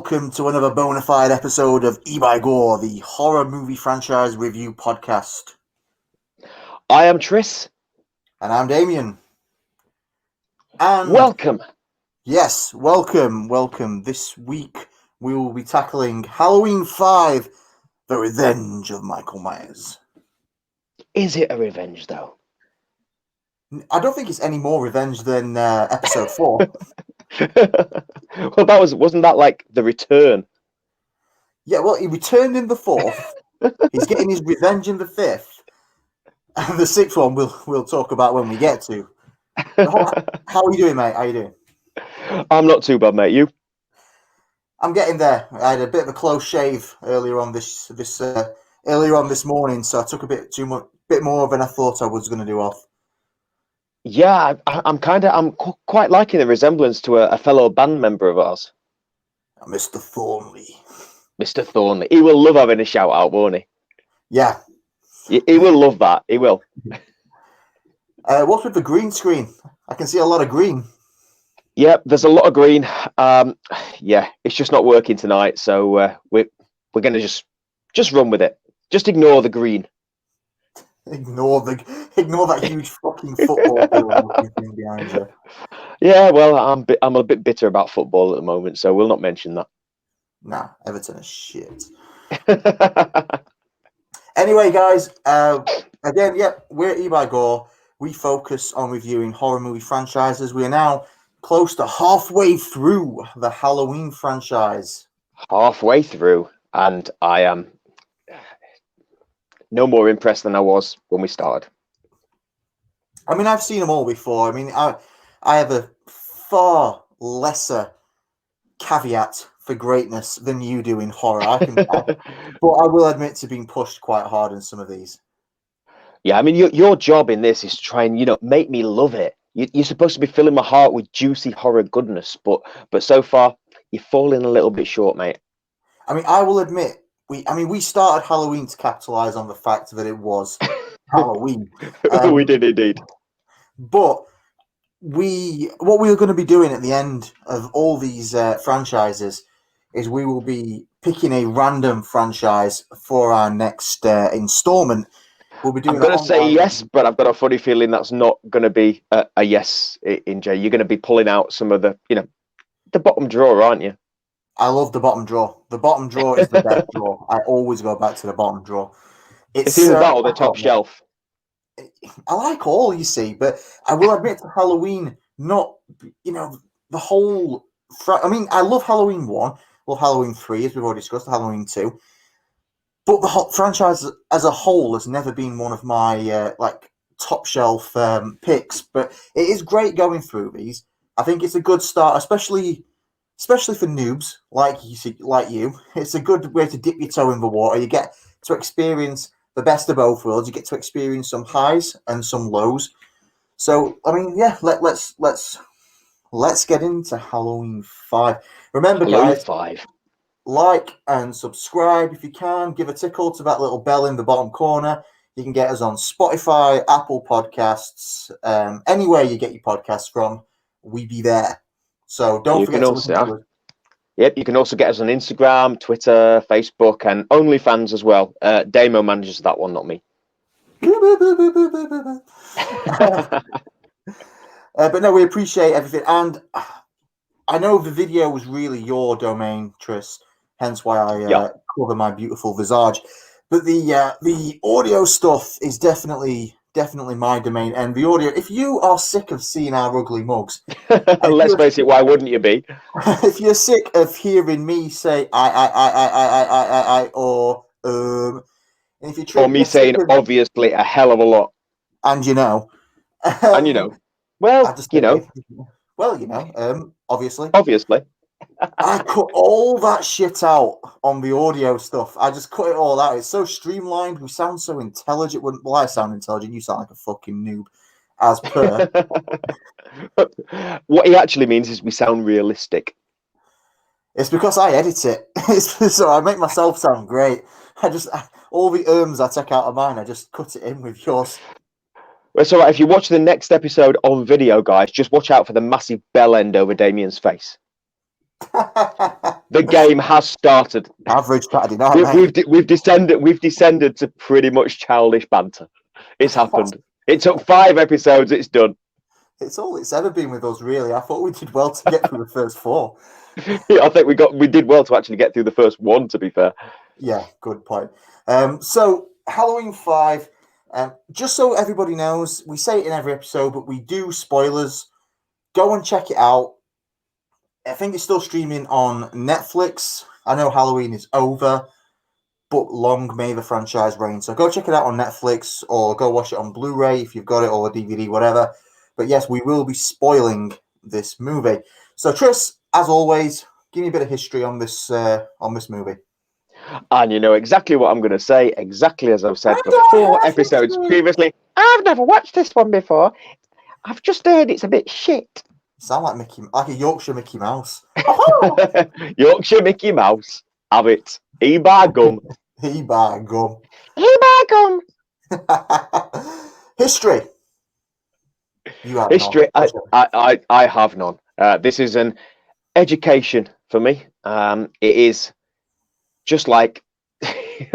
welcome to another bona fide episode of E by Gore, the horror movie franchise review podcast. I am Tris. And I'm Damien. And welcome. Yes, welcome. This week we will be tackling Halloween 5, The Revenge of Michael Myers. Is it a revenge, though? I don't think it's any more revenge than episode 4. Well, wasn't that like the return? Yeah, well, he returned in the 4th. He's getting his revenge in the 5th. And the 6th one we'll talk about when we get to. How are you doing, mate? How are you doing? I'm not too bad, mate. You? I'm getting there. I had a bit of a close shave earlier on this morning, so I took a bit more than I thought I was going to do off. Yeah, I'm quite liking the resemblance to a fellow band member of ours, Mr. Thornley. Mr. Thornley. He will love having a shout out, won't he? Yeah. He will love that. He will. What's with the green screen? I can see a lot of green. Yeah, there's a lot of green. Yeah, it's just not working tonight, so we're gonna just run with it. Just ignore the green. Ignore that huge fucking football field behind you. Yeah, well, I'm a bit bitter about football at the moment, so we'll not mention that. Nah, Everton is shit. Anyway, guys, again, we're E by Gore. We focus on reviewing horror movie franchises. We are now close to halfway through the Halloween franchise. Halfway through, and I am no more impressed than I was when we started. I mean, I've seen them all before. I mean, I have a far lesser caveat for greatness than you do in horror. But I will admit to being pushed quite hard in some of these. Yeah, I mean, your job in this is to try and make me love it. You're supposed to be filling my heart with juicy horror goodness, but so far you're falling a little bit short, mate. I mean, I will admit. We started Halloween to capitalize on the fact that it was Halloween. We did indeed. But what we are going to be doing at the end of all these franchises is we will be picking a random franchise for our next installment. We'll be doing. I'm going to say yes, but I've got a funny feeling that's not going to be a yes in Jay. You're going to be pulling out some of the bottom drawer, aren't you? I love the bottom drawer. The bottom drawer is the best drawer. I always go back to the bottom drawer. It's either that or the top shelf. I like all, you see, but I will admit to Halloween, not, the whole... I love Halloween 1, love Halloween 3, as we've already discussed, Halloween 2, but the whole franchise as a whole has never been one of my, top shelf picks, but it is great going through these. I think it's a good start, especially for noobs like you. It's a good way to dip your toe in the water. You get to experience the best of both worlds. You get to experience some highs and some lows. So, I mean, yeah, let's get into Halloween 5. Remember, guys, 5. Like and subscribe if you can. Give a tickle to that little bell in the bottom corner. You can get us on Spotify, Apple Podcasts, anywhere you get your podcasts from. We be there. So don't forget to listen to us. Yep, you can also get us on Instagram, Twitter, Facebook, and OnlyFans as well. Damo manages that one, not me. But no, we appreciate everything. And I know the video was really your domain, Tris, hence why I cover my beautiful visage. But the audio stuff is definitely my domain. And the audio, if you are sick of seeing our ugly mugs, let's face it, why wouldn't you be? If you're sick of hearing me say I or and if you're or me saying obviously a hell of a lot, and well, obviously. I cut all that shit out on the audio stuff. I just cut it all out. It's so streamlined. We sound so intelligent. Well, I sound intelligent. You sound like a fucking noob, as per. What he actually means is we sound realistic. It's because I edit it. So I make myself sound great. All the I take out of mine, I just cut it in with yours. It's all right. If you watch the next episode on video, guys, just watch out for the massive bell end over Damien's face. The game has started. Average Saturday night, mate. We've descended to pretty much childish banter. It's happened. It took 5 episodes. It's done. It's all it's ever been with us, really. I thought we did well to get through the first 4. I think we did well to actually get through the first 1. To be fair. Yeah, good point. So Halloween 5. Just so everybody knows, we say it in every episode, but we do spoilers. Go and check it out. I think it's still streaming on Netflix. I know Halloween is over, but long may the franchise reign. So go check it out on Netflix or go watch it on Blu-ray if you've got it, or a DVD, whatever. But yes, we will be spoiling this movie. So Tris, as always, give me a bit of history on this movie. And you know exactly what I'm going to say, exactly as I've said before episodes previously. I've never watched this one before. I've just heard it's a bit shit. You sound like a Yorkshire Mickey Mouse. Yorkshire Mickey Mouse. Have it. E-bar gum. E-bar gum. E-bar gum. History. You have history. None. I have none. This is an education for me. It is just like,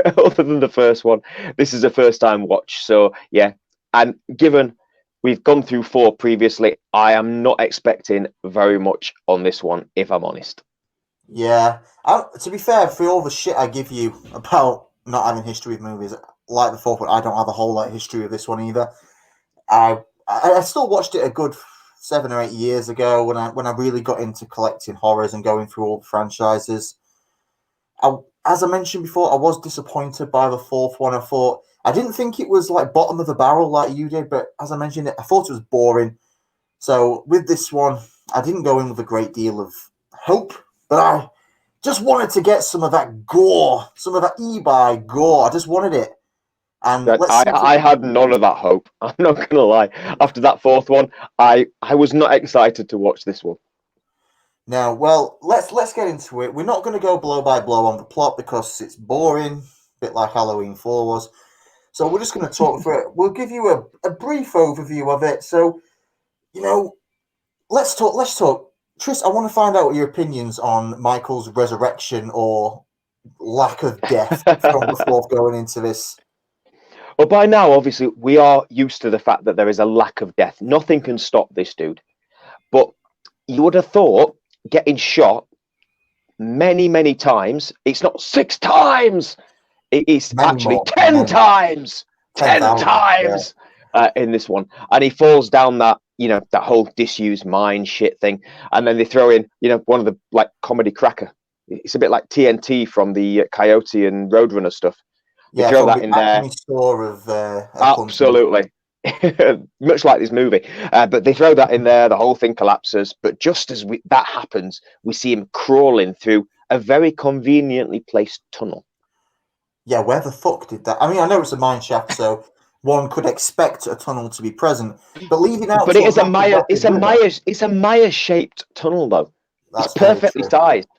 other than the first one, this is a first time watch. So yeah, and given we've gone through 4 previously, I am not expecting very much on this one, if I'm honest. Yeah. To be fair, for all the shit I give you about not having history with movies, like the 4th one, I don't have a whole lot of history with this one either. I still watched it a good 7 or 8 years ago when I really got into collecting horrors and going through all the franchises. As I mentioned before, I was disappointed by the 4th one. I didn't think it was like bottom of the barrel like you did, but as I mentioned, I thought it was boring. So with this one, I didn't go in with a great deal of hope, but I just wanted to get some of that gore, some of that e-by gore. I just wanted it. And I had none of that hope. I'm not going to lie. After that 4th one, I was not excited to watch this one. Now, well, let's get into it. We're not going to go blow by blow on the plot because it's boring, a bit like Halloween 4 was. So we're just going to talk through it. We'll give you a brief overview of it. So, let's talk. Tris, I want to find out your opinions on Michael's resurrection or lack of death from the 4th going into this. Well, by now, obviously, we are used to the fact that there is a lack of death. Nothing can stop this dude. But you would have thought getting shot many, many times. It's not 6 times. It is actually 10 times. 10 times in this one. And he falls down that, that whole disused mind shit thing. And then they throw in, one of the comedy cracker. It's a bit like TNT from the Coyote and Roadrunner stuff. They throw that in there. Absolutely. Much like this movie, but they throw that in there, the whole thing collapses, but just as that happens, we see him crawling through a very conveniently placed tunnel. Yeah, where the fuck did that? I mean, I know it's a mine shaft, so one could expect a tunnel to be present, but leaving out. But it is it's a Maya-shaped tunnel, though. It's perfectly sized.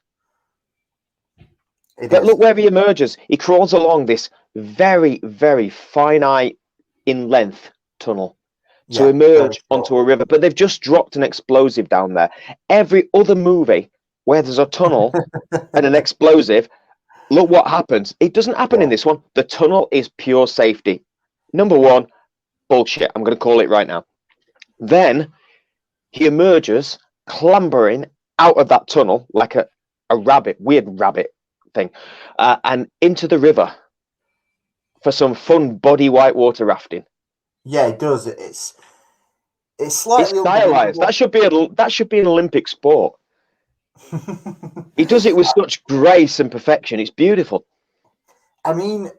But look where he emerges. He crawls along this very, very finite in length tunnel to emerge onto a river, but they've just dropped an explosive down there. Every other movie where there's a tunnel and an explosive, look what happens. It doesn't happen in this one. The tunnel is pure safety. Number 1, bullshit. I'm going to call it right now. Then he emerges clambering out of that tunnel like a weird rabbit thing, and into the river for some fun body whitewater rafting. Yeah, it does. It's slightly stylized. That should be an Olympic sport. He does it with such grace and perfection. It's beautiful. I mean,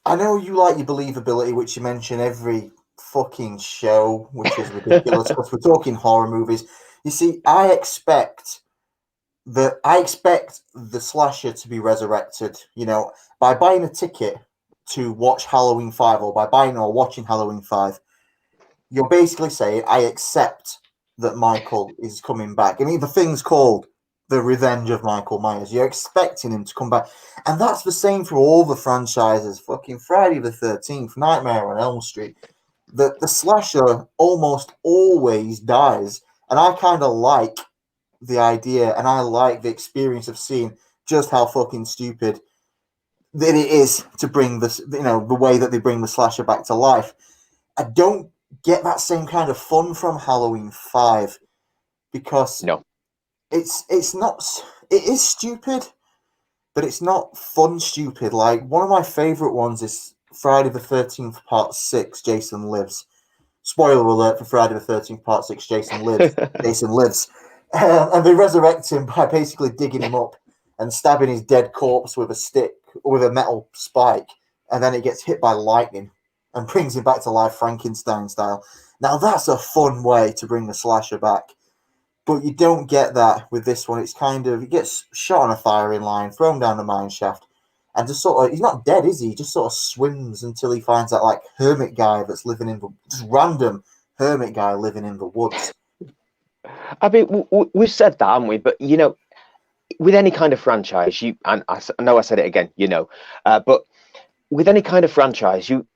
I know you like your believability, which you mention every fucking show, which is ridiculous because we're talking horror movies. You see, I expect the slasher to be resurrected, by buying a ticket to watch Halloween 5, or by buying or watching Halloween 5, you're basically saying, I accept that Michael is coming back. I mean, the thing's called The Revenge of Michael Myers. You're expecting him to come back. And that's the same for all the franchises. Fucking Friday the 13th, Nightmare on Elm Street. The slasher almost always dies. And I kind of like the idea, and I like the experience of seeing just how fucking stupid that it is to bring this, the way that they bring the slasher back to life. I don't get that same kind of fun from Halloween 5 because No. it's not. It is stupid, but it's not fun stupid. Like, one of my favorite ones is Friday the 13th Part 6, Jason Lives. Spoiler alert for Friday the 13th Part 6, Jason Lives. Jason lives. And they resurrect him by basically digging him up and stabbing his dead corpse with a stick, or with a metal spike, and then it gets hit by lightning and brings him back to life Frankenstein style. Now, that's a fun way to bring the slasher back. But you don't get that with this one. It's kind of, he gets shot on a firing line, thrown down the mine shaft, and just sort of, he's not dead, is he? He just sort of swims until he finds that, like, hermit guy that's living in the, just random hermit guy living in the woods. I mean, we've said that, haven't we? But, with any kind of franchise, and I know I said it again, but with any kind of franchise, you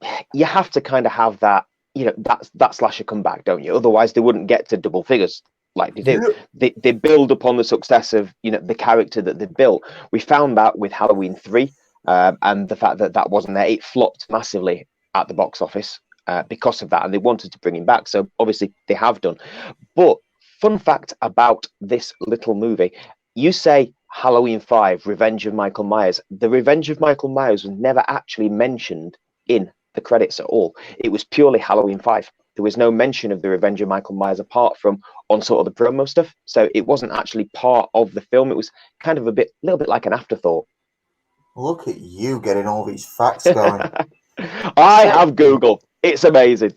have to kind of have that, that slasher comeback, don't you? Otherwise, they wouldn't get to double figures like they do. They build upon the success of the character that they built. We found that with Halloween 3, and the fact that wasn't there, it flopped massively at the box office because of that, and they wanted to bring him back. So obviously they have done. But fun fact about this little movie: you say Halloween 5, Revenge of Michael Myers. The Revenge of Michael Myers was never actually mentioned in the credits at all. It was purely Halloween 5. There was no mention of the Revenge of Michael Myers apart from on sort of the promo stuff. So it wasn't actually part of the film. It was kind of little bit like an afterthought. Look at you getting all these facts going. I have Google. It's amazing.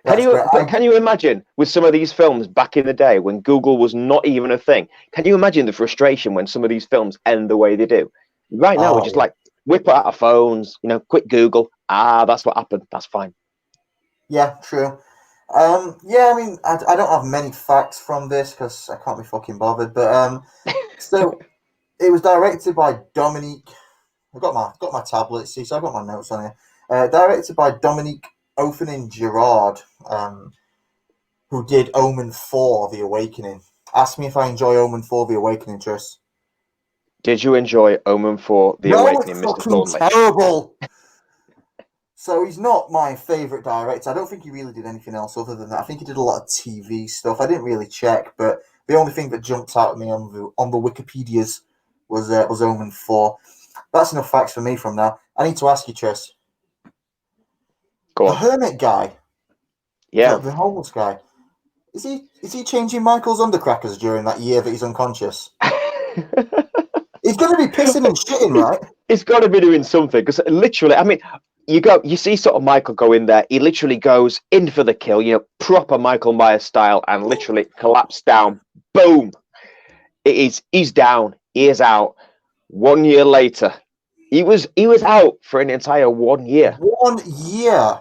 That's Can you imagine with some of these films back in the day when Google was not even a thing? Can you imagine the frustration when some of these films end the way they do? Right now, we're just like, whip out our phones, quick Google. That's what happened. That's fine. Yeah, true. I mean, I don't have many facts from this because I can't be fucking bothered. But so it was directed by Dominique. I've got my tablet. See, so I've got my notes on here. Directed by Dominique Oefening-Girard, who did Omen 4: The Awakening. Ask me if I enjoy Omen 4: The Awakening, Tris. Did you enjoy Omen 4: The Awakening, Mr. Thornley? Terrible. So he's not my favourite director. I don't think he really did anything else other than that. I think he did a lot of TV stuff. I didn't really check, but the only thing that jumped out at me on the Wikipedias was Omen 4. That's enough facts for me from now. I need to ask you, Tris. Go on. The hermit guy. Yeah. The homeless guy. Is he changing Michael's undercrackers during that year that he's unconscious? He's going to be pissing and shitting, right? He's got to be doing something because literally, I mean, you see sort of Michael go in there. He literally goes in for the kill, proper Michael Myers style, and literally collapse down. Boom! He's down. He is out. 1 year later, he was out for an entire 1 year. 1 year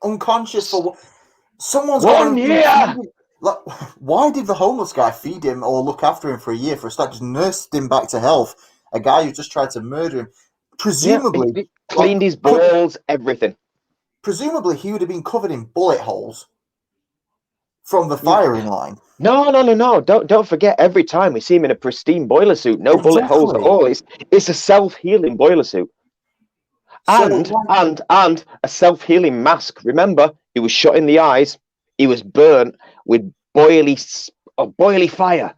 unconscious for someone's 1 year. Like, why did the homeless guy feed him or look after him for a year? For a start, just nursed him back to health. A guy who just tried to murder him, presumably he cleaned his balls, everything. Presumably, he would have been covered in bullet holes from the firing line. No. Don't forget. Every time we see him in a pristine boiler suit, no bullet holes at all. It's a self-healing boiler suit, and a self-healing mask. Remember, he was shot in the eyes. He was burnt with boily fire.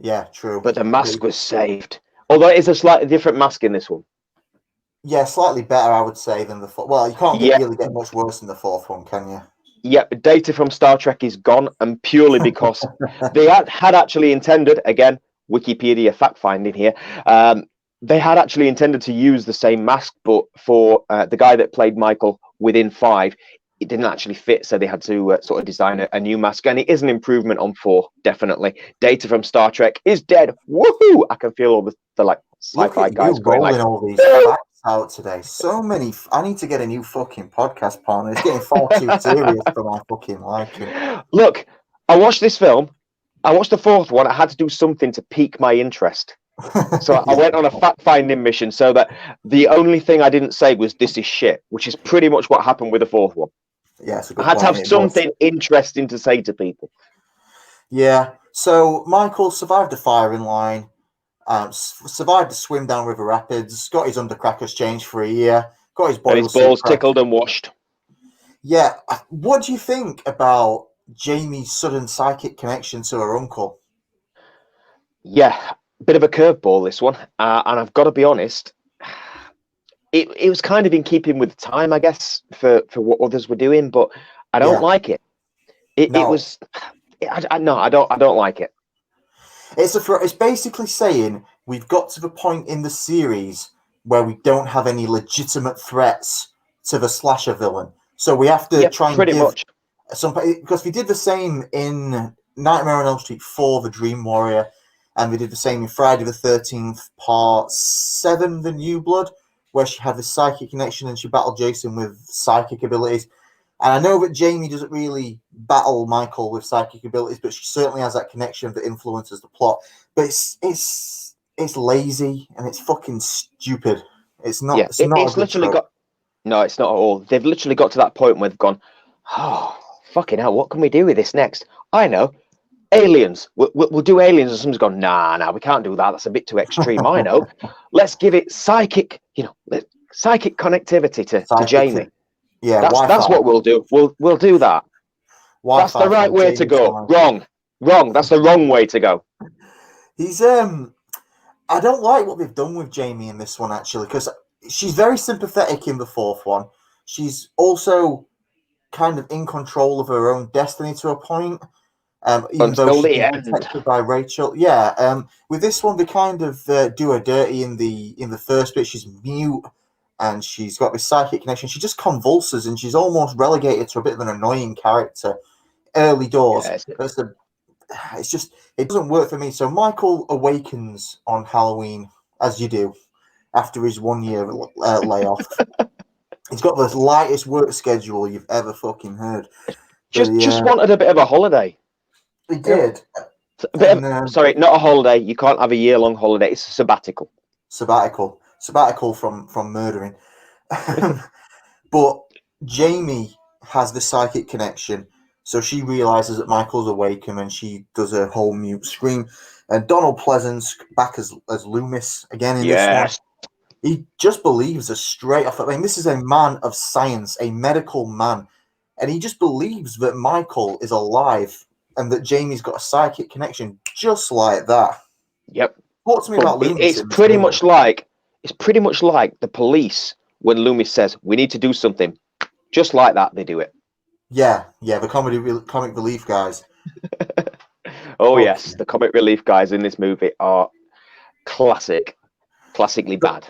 Yeah, true. But the mask was saved. Although it is a slightly different mask in this one. Yeah, slightly better, I would say, than the fourth. Well, you can't really get much worse than the fourth one, can you? Yeah, data from Star Trek is gone, and purely because they had actually intended, again, Wikipedia fact-finding here, they had actually intended to use the same mask, but for the guy that played Michael within 5, it didn't actually fit, so they had to sort of design a new mask, and it is an improvement on 4, definitely. Data from Star Trek is dead. Woohoo! I can feel all the like sci-fi guys going like, all these facts out today. So many. I need to get a new fucking podcast partner. It's getting far too serious for my fucking liking. Look, I watched this film. I watched the fourth one. I had to do something to pique my interest. So I went on a fact-finding mission so that the only thing I didn't say was this is shit, which is pretty much what happened with the fourth one. Yeah, I had to have something interesting to say to people. Yeah. So Michael survived a firing line, survived a swim down River Rapids, got his undercrackers changed for a year, got his And his boil suit balls cracked. tickled and washed. Yeah. What do you think about Jamie's sudden psychic connection to her uncle? Yeah, bit of a curveball, this one. And I've got to be honest, it was kind of in keeping with time, I guess, for what others were doing, but I don't Yeah. like it. It No. was, no, I don't like it. It's basically saying we've got to the point in the series where we don't have any legitimate threats to the slasher villain. So we have to Yeah, try and pretty give much. some, because we did the same in Nightmare on Elm Street 4, The Dream Warrior, and we did the same in Friday the 13th, Part 7, The New Blood, where she had the psychic connection and she battled Jason with psychic abilities. And I know that Jamie doesn't really battle Michael with psychic abilities, but she certainly has that connection that influences the plot. But it's lazy and it's fucking stupid. It's not Yeah, it's not a it's good literally trope. got, no, it's not at all. They've literally got to that point where they've gone, oh, fucking hell, what can we do with this next? I know, aliens. We'll do aliens. And someone's gone, nah, we can't do that. That's a bit too extreme. I know. Let's give it psychic, psychic connectivity to Psychic, Jamie. yeah, That's Wi-Fi, what we'll do. We'll do that. That's the Wi-Fi right from way to Jamie's go. mind. Wrong. That's the wrong way to go. He's I don't like what they've done with Jamie in this one actually, because she's very sympathetic in the fourth one. She's also kind of in control of her own destiny to a point. Even though Until she's the been end. protected by Rachel. Yeah. With this one, they kind of do her dirty in the first bit. She's mute and she's got this psychic connection. She just convulses and she's almost relegated to a bit of an annoying character early doors. Yes. But it's just it doesn't work for me. So Michael awakens on Halloween as you do after his 1 year layoff. He's got the lightest work schedule you've ever fucking heard. But Just wanted a bit of a holiday. he You know, did. a bit And of, sorry, not a holiday. You can't have a year-long holiday. It's a sabbatical. sabbatical from murdering. But Jamie has the psychic connection, so she realizes that Michael's awake, and then she does her whole mute scream. And Donald Pleasance back as Loomis again in this one. Yes. He just believes her straight off. I mean, this is a man of science, a medical man, and he just believes that Michael is alive and that Jamie's got a psychic connection, just like that. Yep. Talk to me But about Loomis it's in this pretty movie. much like the police when Loomis says we need to do something. Just like that, they do it. Yeah, the comic relief guys. Oh Fuck. yes, the comic relief guys in this movie are classically bad.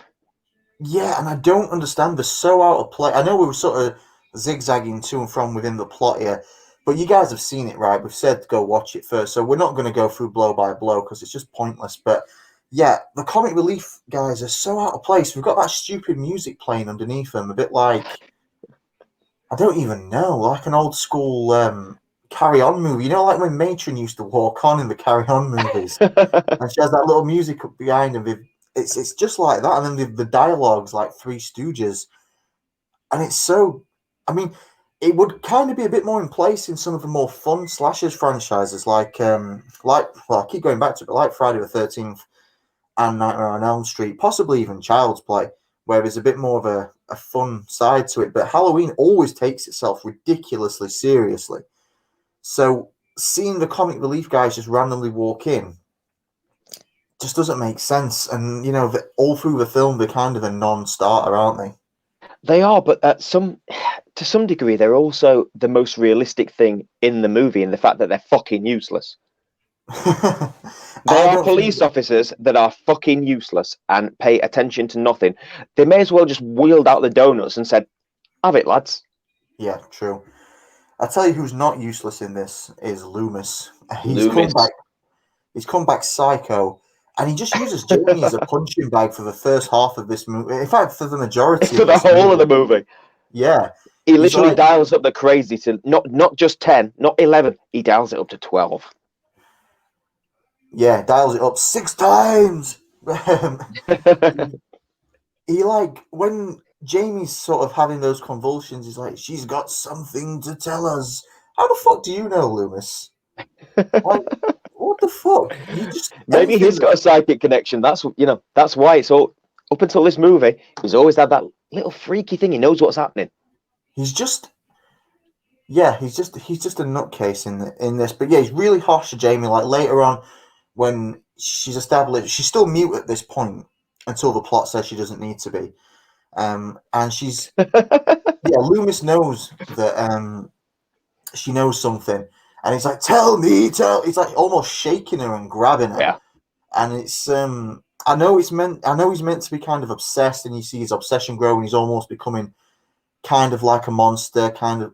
Yeah, and I don't understand. They're so out of place. I know we were sort of zigzagging to and from within the plot here, but you guys have seen it, right? We've said go watch it first, so we're not going to go through blow by blow because it's just pointless. But yeah, the comic relief guys are so out of place. We've got that stupid music playing underneath them, a bit like I don't even know, like an old school Carry On movie. You know, like when Matron used to walk on in the Carry On movies, and she has that little music up behind him. It's just like that, and then the dialogues like Three Stooges, and it's so. I mean, it would kind of be a bit more in place in some of the more fun slashers franchises, like well, I keep going back to it, but like Friday the 13th and Nightmare on Elm Street, possibly even Child's Play, where there's a bit more of a fun side to it. But Halloween always takes itself ridiculously seriously. So seeing the comic relief guys just randomly walk in just doesn't make sense. And you know, all through the film, they're kind of a non-starter, aren't they? They are, but to some degree, they're also the most realistic thing in the movie in the fact that they're fucking useless. They I are don't think. police officers that are fucking useless and pay attention to nothing. They may as well just wheeled out the donuts and said, "Have it, lads." Yeah, true. I tell you, who's not useless in this is Loomis. He's come Loomis. back. He's come back psycho, and he just uses Jamie as a punching bag for the first half of this movie. In fact, for the majority For of the this whole of the movie. movie. Yeah, He he's literally like, dials up the crazy to not just 10, not 11. He dials it up to 12. yeah, dials it up 6 times. He like when Jamie's sort of having those convulsions, he's like, she's got something to tell us. How the fuck do you know, Loomis? Like, what the fuck? You just Maybe everything. he's got a psychic connection. That's why it's all up until this movie. He's always had that little freaky thing. He knows what's happening. He's just, yeah, he's just a nutcase in this. But yeah, he's really harsh to Jamie. Like later on, when she's established, she's still mute at this point until the plot says she doesn't need to be. And she's yeah, Loomis knows that she knows something, and he's like, "Tell me, tell." He's like almost shaking her and grabbing her, Yeah. and it's I know he's meant to be kind of obsessed, and you see his obsession grow, and he's almost becoming kind of like a monster, kind of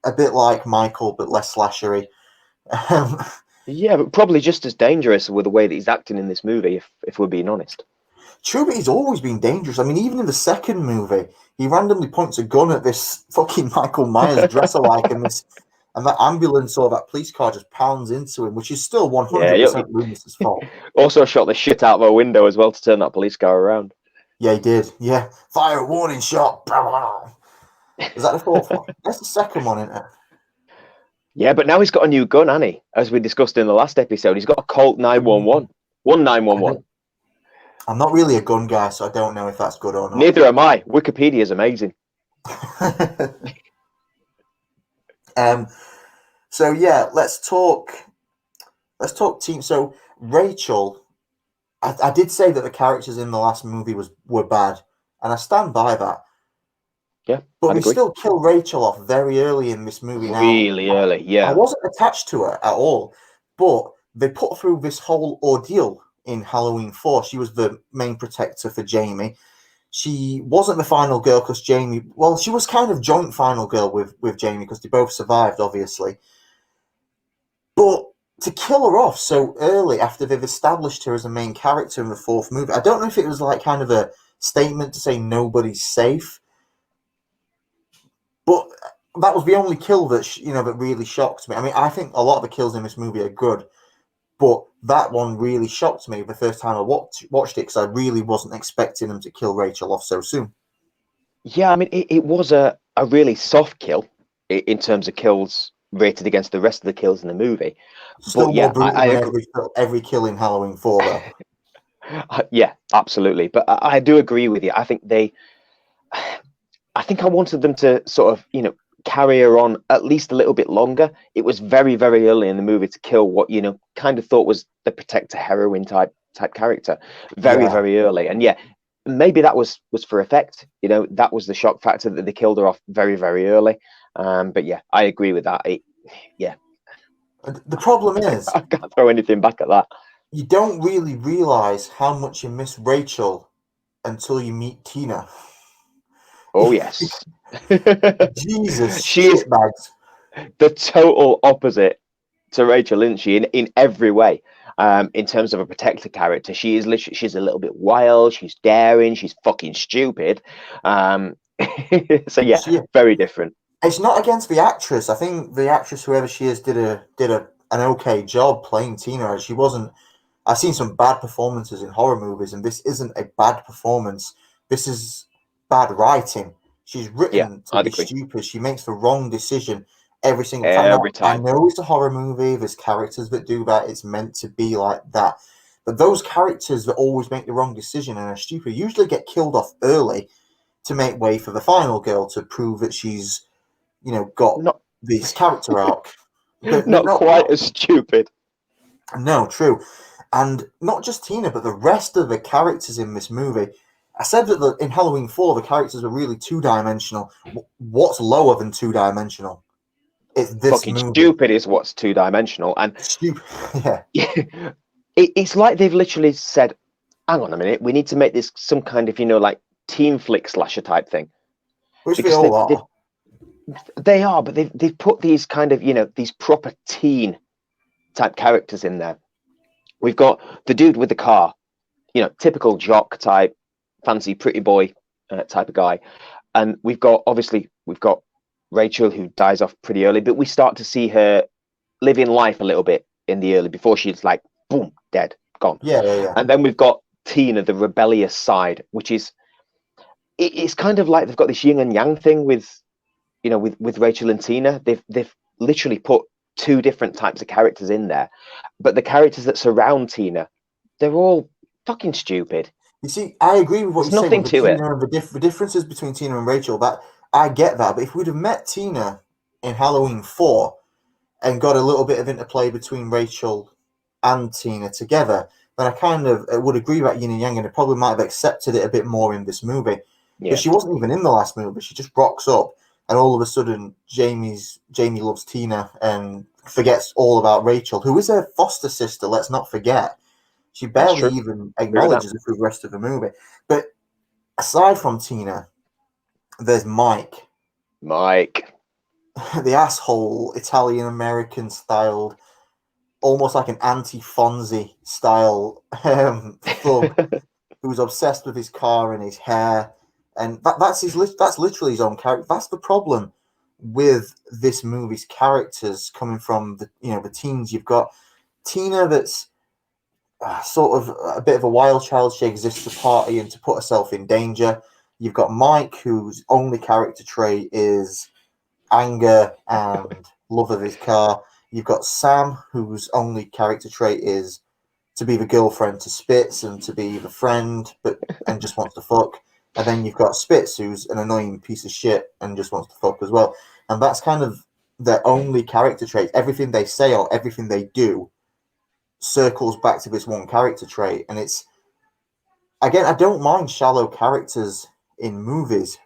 a bit like Michael, but less slashery. Um, Yeah, but probably just as dangerous with the way that he's acting in this movie, if we're being honest. True, but he's always been dangerous. I mean, even in the second movie, he randomly points a gun at this fucking Michael Myers dresser like, and that ambulance or that police car just pounds into him, which is still Yeah, 100% Loomis's fault. also shot the shit out of a window as well to turn that police car around. Yeah, he did. Yeah, fire a warning shot. Is that the fourth one? That's the second one, isn't it? Yeah, but now he's got a new gun, hasn't he? As we discussed in the last episode, he's got a Colt 911. 1911. I'm not really a gun guy, so I don't know if that's good or not. Neither am I. Wikipedia is amazing. So yeah, let's talk team. So Rachel, I did say that the characters in the last movie were bad, and I stand by that. Yeah, but I'd we agree. still kill Rachel off very early in this movie. Really early, yeah. I wasn't attached to her at all, but they put through this whole ordeal in Halloween 4. She was the main protector for Jamie. She wasn't the final girl because Jamie... Well, she was kind of joint final girl with Jamie because they both survived, obviously. But to kill her off so early after they've established her as a main character in the fourth movie, I don't know if it was like kind of a statement to say nobody's safe. But that was the only kill that that really shocked me. I mean, I think a lot of the kills in this movie are good, but that one really shocked me the first time I watched it because I really wasn't expecting them to kill Rachel off so soon. Yeah, I mean, it was a really soft kill in terms of kills rated against the rest of the kills in the movie. Still but yeah, more brutal than every kill in Halloween 4, though. Yeah, absolutely. But I do agree with you. I think I wanted them to sort of, carry her on at least a little bit longer. It was very, very early in the movie to kill what, kind of thought was the protector heroine type character. Very, Yeah. very early. And yeah, maybe that was for effect. That was the shock factor that they killed her off very, very early. But yeah, I agree with that. Yeah. The problem is... I can't throw anything back at that. You don't really realise how much you miss Rachel until you meet Tina. Oh, yes. Jesus, she is the total opposite to Rachel, isn't she? In every way. In terms of a protector character, she is literally, she's a little bit wild, she's daring, she's fucking stupid. So yeah, very different. It's not against the actress. I think the actress, whoever she is, did an okay job playing Tina. She wasn't. I've seen some bad performances in horror movies, and this isn't a bad performance. This is bad writing. She's written to be stupid. She makes the wrong decision every single time. Every time. I know it's a horror movie. There's characters that do that. It's meant to be like that. But those characters that always make the wrong decision and are stupid usually get killed off early to make way for the final girl to prove that she's, got this character arc. But not quite as stupid. No, true. And not just Tina, but the rest of the characters in this movie. I said that in Halloween 4, the characters are really two-dimensional. What's lower than two-dimensional? It's this fucking movie. Stupid is what's two-dimensional. And stupid, yeah. It's like they've literally said, hang on a minute, we need to make this some kind of, like teen flick slasher type thing. Which they all are. They are, but they've put these kind of, these proper teen type characters in there. We've got the dude with the car, typical jock type, fancy pretty boy type of guy. And we've got Rachel, who dies off pretty early, but we start to see her living life a little bit in the early before she's like, boom, dead, gone. Yeah. And then we've got Tina, the rebellious side, which is, it's kind of like they've got this yin and yang thing with Rachel and Tina. They've literally put two different types of characters in there, but the characters that surround Tina, they're all fucking stupid. You see, I agree with what There's you're saying nothing with the to it. Tina and the differences between Tina and Rachel. That I get that, but if we'd have met Tina in Halloween 4 and got a little bit of interplay between Rachel and Tina together, then I kind of would agree about yin and yang, and I probably might have accepted it a bit more in this movie. Yeah, But she wasn't even in the last movie. She just rocks up, and all of a sudden, Jamie loves Tina and forgets all about Rachel, who is her foster sister. Let's not forget. She that's barely true. even Agree with that. acknowledges it through the rest of the movie. But aside from Tina, there's Mike, Mike. the asshole Italian American styled, almost like an anti Fonzie style thug who's obsessed with his car and his hair, and that's literally his own character. That's the problem with this movie's characters coming from the teens. You've got Tina, that's sort of a bit of a wild child. She exists to party and to put herself in danger. You've got Mike, whose only character trait is anger and love of his car. You've got Sam, whose only character trait is to be the girlfriend to Spitz and to be the friend, and just wants to fuck. And then you've got Spitz, who's an annoying piece of shit and just wants to fuck as well. And that's kind of their only character trait. Everything they say or everything they do circles back to this one character trait. And it's, again, I don't mind shallow characters in movies,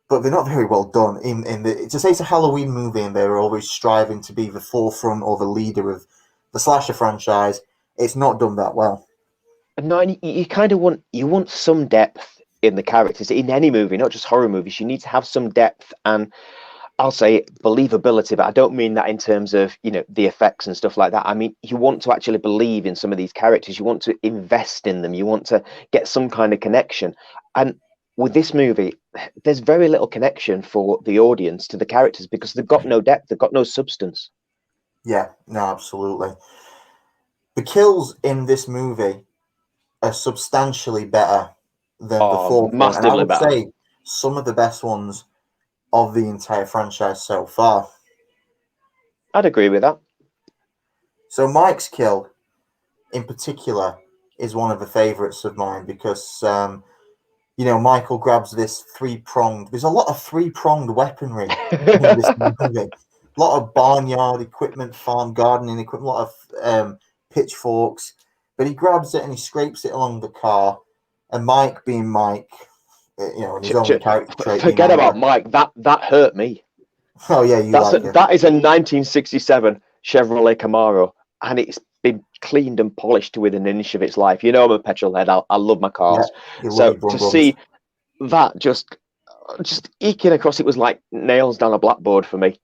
but they're not very well done. To say it's a Halloween movie and they're always striving to be the forefront or the leader of the slasher franchise, it's not done that well. No, and you kind of want some depth in the characters in any movie, not just horror movies. You need to have some depth and, I'll say, believability, but I don't mean that in terms of, the effects and stuff like that. I mean, you want to actually believe in some of these characters. You want to invest in them. You want to get some kind of connection. And with this movie, there's very little connection for the audience to the characters because they've got no depth. They've got no substance. Yeah, no, absolutely. The kills in this movie are substantially better than the fourth one. And I Massively would better. say some of the best ones of the entire franchise so far. I'd agree with that. So Mike's kill, in particular, is one of the favourites of mine because, Michael grabs this three-pronged... There's a lot of three-pronged weaponry in this movie. A lot of barnyard equipment, farm gardening equipment, a lot of pitchforks. But he grabs it and he scrapes it along the car. And Mike, being Mike, and his only character trait being Forget anger. about Mike. That hurt me. Oh yeah, that is a 1967 Chevrolet Camaro, and it's been cleaned and polished to within an inch of its life. You know, I'm a petrol head. I love my cars. Yeah, So to see that just eking across, it was like nails down a blackboard for me.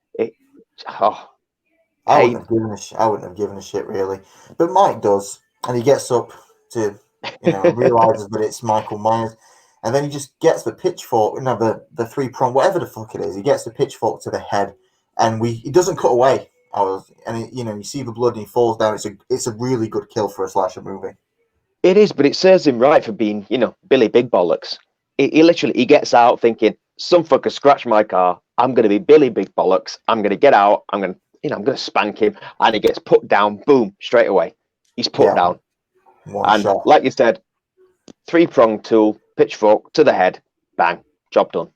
I wouldn't have given a shit really, but Mike does, and he gets up to, realizes that it's Michael Myers, and then he just gets the pitchfork, the three-prong, whatever the fuck it is. He gets the pitchfork to the head, and he doesn't cut away. You see the blood and he falls down. It's a really good kill for a slasher movie. It is, but it serves him right for being, Billy Big Bollocks. He gets out thinking, some fucker scratched my car. I'm going to be Billy Big Bollocks. I'm going to get out. I'm going to spank him. And he gets put down, boom, straight away. He's put down. One shot. Like you said, three-pronged tool, pitchfork to the head, bang, job done.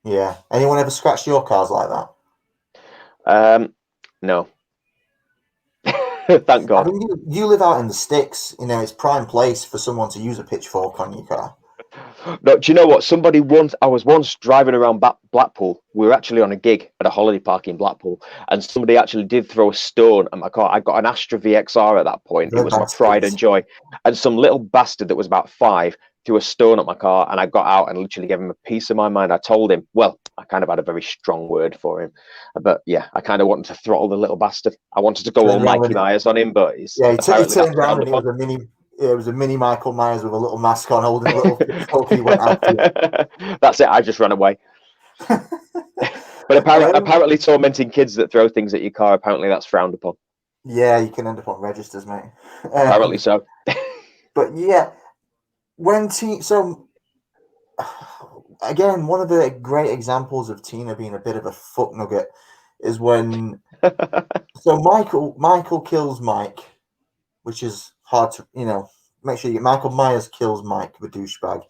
Yeah. Anyone ever scratched your cars like that? No. Thank God. I mean, you live out in the sticks. It's prime place for someone to use a pitchfork on your car. No, do you know what? I was once driving around Blackpool. We were actually on a gig at a holiday park in Blackpool, and somebody actually did throw a stone at my car. I got an Astra VXR at that point. It was my pride and joy. And some little bastard that was about 5 threw a stone at my car, and I got out and literally gave him a piece of my mind. I told him, well, I kind of had a very strong word for him, but yeah, I kind of wanted to throttle the little bastard. I wanted to go all Mikey Myers on him, but he turned around and it was a mini Michael Myers with a little mask on, holding a little pitchfork. He went after you. That's it. I just ran away. But apparently tormenting kids that throw things at your car, apparently that's frowned upon. Yeah, you can end up on registers, mate. Apparently so. But yeah, again, one of the great examples of Tina being a bit of a fuck nugget is when so Michael kills Mike, which is hard to make sure you get Michael Myers kills Mike, the douchebag.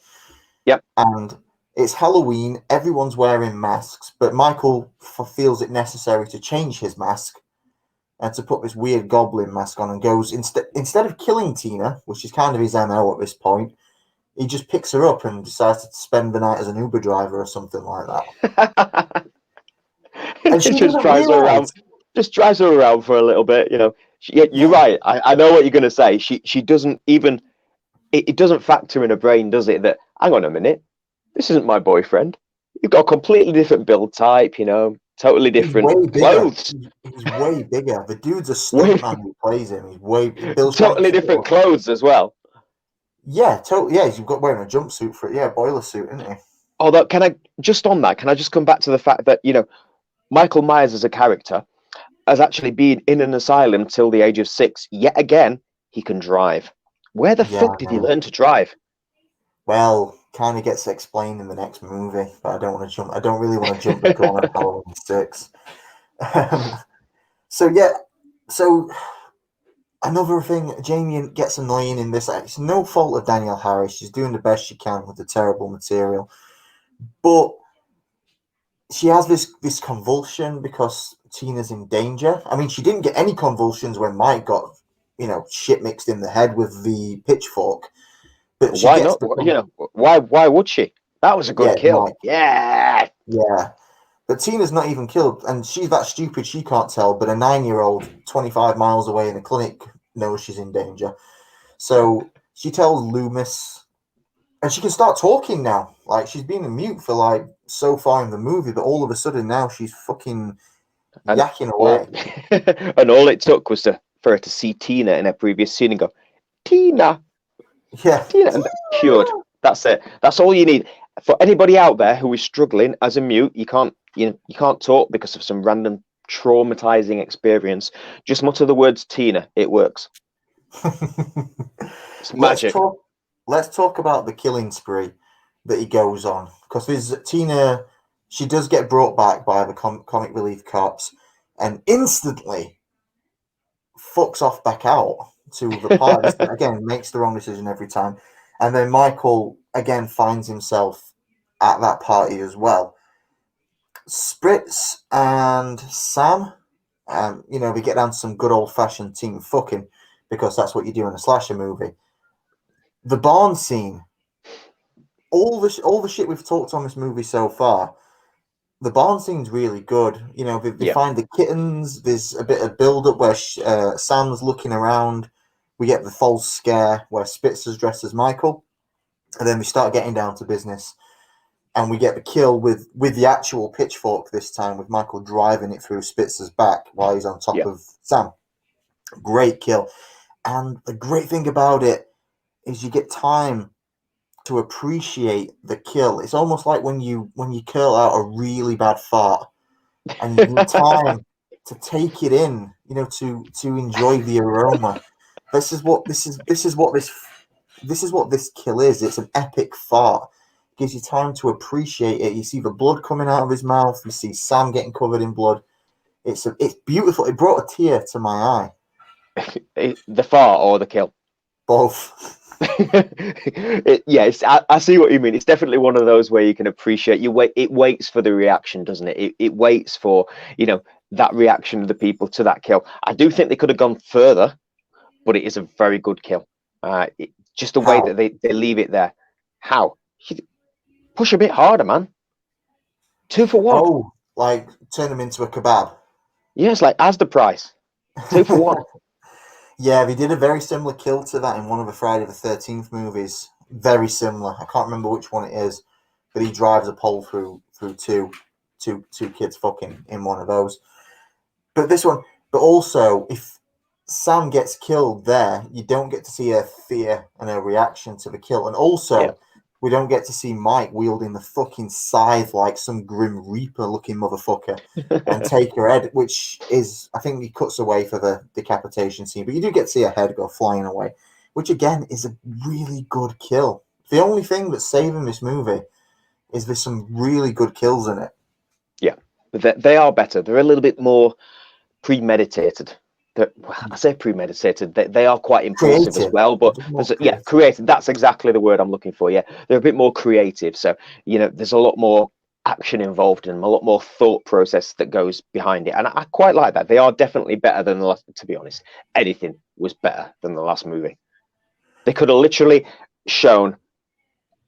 Yep. And it's Halloween, everyone's wearing masks, but Michael feels it necessary to change his mask and to put this weird goblin mask on, and goes instead of killing Tina, which is kind of his MO at this point, he just picks her up and decides to spend the night as an Uber driver or something like that. And she just doesn't drives her realize. around. Just drives her around for a little bit. You're right. I know what you're going to say. She doesn't even. It doesn't factor in her brain, does it? That hang on a minute, this isn't my boyfriend. You've got a completely different build type. Totally different clothes. He's way bigger. The dude's a stuntman who plays him. He's Bill totally different clothes as well. Yeah, totally. Yeah, he's got wearing a jumpsuit for it. Yeah, boiler suit, isn't he? Although, can I just come back to the fact that Michael Myers as a character has actually been in an asylum till the age of 6. Yet again, he can drive. Where the fuck did he learn to drive? Well, kind of gets explained in the next movie, but I don't want to jump. I don't really want to jump the gun on Halloween 6. So another thing, Jamie gets annoying in this. It's no fault of Danielle Harris. She's doing the best she can with the terrible material, but she has this convulsion because Tina's in danger. I mean, she didn't get any convulsions when Mike got shit mixed in the head with the pitchfork. But why not? Why would she? That was a good kill. Mike. Yeah. But Tina's not even killed, and she's that stupid she can't tell. But a 9-year-old, 25 miles away in a clinic, knows she's in danger. So she tells Loomis, and she can start talking now. Like, she's been in mute for so far in the movie, but all of a sudden now she's fucking yakking away. And all it took was for her to see Tina in a previous scene and go, Tina. Yeah. Tina, and cured. That's it. That's all you need. For anybody out there who is struggling as a mute, you can't talk because of some random traumatizing experience. Just mutter the words Tina. It works. It's magic. Let's talk about the killing spree that he goes on, because there's Tina. She does get brought back by the comic relief cops, and instantly fucks off back out to the party. Again, makes the wrong decision every time. And then Michael again finds himself at that party as well. Spritz and Sam, we get down to some good old-fashioned team fucking, because that's what you do in a slasher movie. The barn scene, all the shit we've talked on this movie so far, the barn scene's really good. They find the kittens. There's a bit of build-up where Sam's looking around. We get the false scare where Spitzer's dressed as Michael. And then we start getting down to business. And we get the kill with the actual pitchfork this time, with Michael driving it through Spitzer's back while he's on top of Sam. Great kill. And the great thing about it is you get time to appreciate the kill. It's almost like when you curl out a really bad fart, and you need time to take it in, to enjoy the aroma. This is what this kill is. It's an epic fart. It gives you time to appreciate it. You see the blood coming out of his mouth. You see Sam getting covered in blood. It's beautiful. It brought a tear to my eye. The fart or the kill? Both. Yes, I see what you mean. It's definitely one of those where you can appreciate. It waits for the reaction, doesn't it? It waits for that reaction of the people to that kill. I do think they could have gone further, but it is a very good kill. Just the way that they leave it there. How? Push a bit harder, man. 2 for 1. Oh, like turn them into a kebab. Yeah, it's like as the price. 2 for 1. Yeah, they did a very similar kill to that in one of the Friday the 13th movies. Very similar. I can't remember which one it is, but he drives a pole through two kids fucking in one of those. But this one, but also if Sam gets killed there, you don't get to see her fear and her reaction to the kill, and also we don't get to see Mike wielding the fucking scythe like some Grim Reaper looking motherfucker and take her head, which is, I think he cuts away for the decapitation scene, but you do get to see her head go flying away, which again is a really good kill. The only thing that's saving this movie is there's some really good kills in it. Yeah. But they are better. They're a little bit more premeditated. Well, I say premeditated. They are quite impulsive as Creative. well. But yeah, Creative. creative. That's exactly the word I'm looking for. Yeah, they're a bit more creative. So there's a lot more action involved in them, a lot more thought process that goes behind it, and I quite like that. They are definitely better than the last. To be honest, anything was better than the last movie. They could have literally shown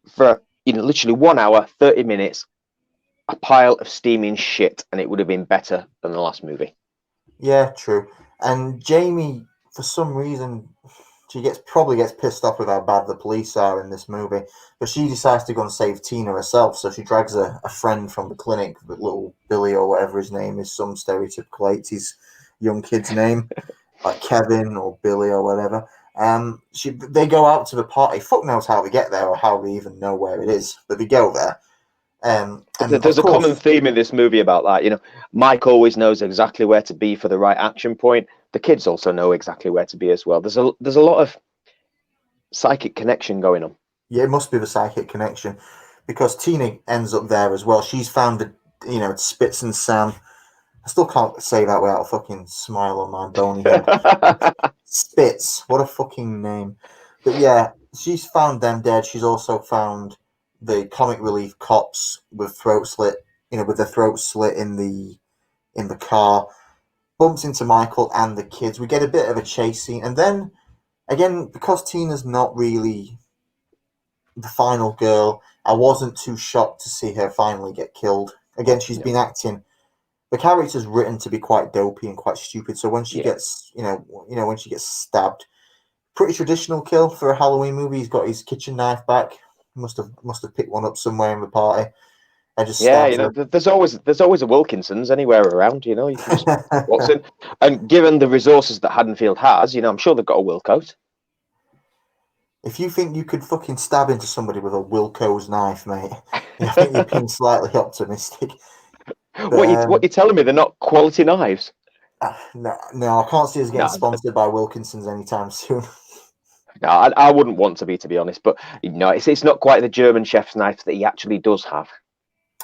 for literally 1 hour, 30 minutes, a pile of steaming shit, and it would have been better than the last movie. Yeah, true. And Jamie, for some reason, she probably gets pissed off with how bad the police are in this movie, but she decides to go and save Tina herself. So she drags a friend from the clinic, the little Billy or whatever his name is, some stereotypical 80s young kid's name, like Kevin or Billy or whatever. They go out to the party. Fuck knows how they get there or how they even know where it is, but they go there. And There's a common theme in this movie about that. Mike always knows exactly where to be for the right action point. The kids also know exactly where to be as well. There's a lot of psychic connection going on. Yeah, it must be the psychic connection, because Tina ends up there as well. She's found Spitz and Sam. I still can't say that without a fucking smile on my bony head. Spitz, what a fucking name. But yeah, she's found them dead. She's also found the comic relief cops with with their throats slit in the car. Bumps into Michael and the kids. We get a bit of a chase scene, and then again, because Tina's not really the final girl, I wasn't too shocked to see her finally get killed. Again, she's been acting. The character's written to be quite dopey and quite stupid. So when she gets, when she gets stabbed, pretty traditional kill for a Halloween movie. He's got his kitchen knife back. Must have picked one up somewhere in the party. I just there's always a Wilkinson's anywhere around. You can just what's in. And given the resources that Haddonfield has, I'm sure they've got a Wilco's. If you think you could fucking stab into somebody with a Wilco's knife, mate, I think you're being slightly optimistic. But, what you're telling me, they're not quality knives? No, I can't see us getting sponsored by Wilkinson's anytime soon. No, I wouldn't want to be honest. But it's not quite the German chef's knife that he actually does have.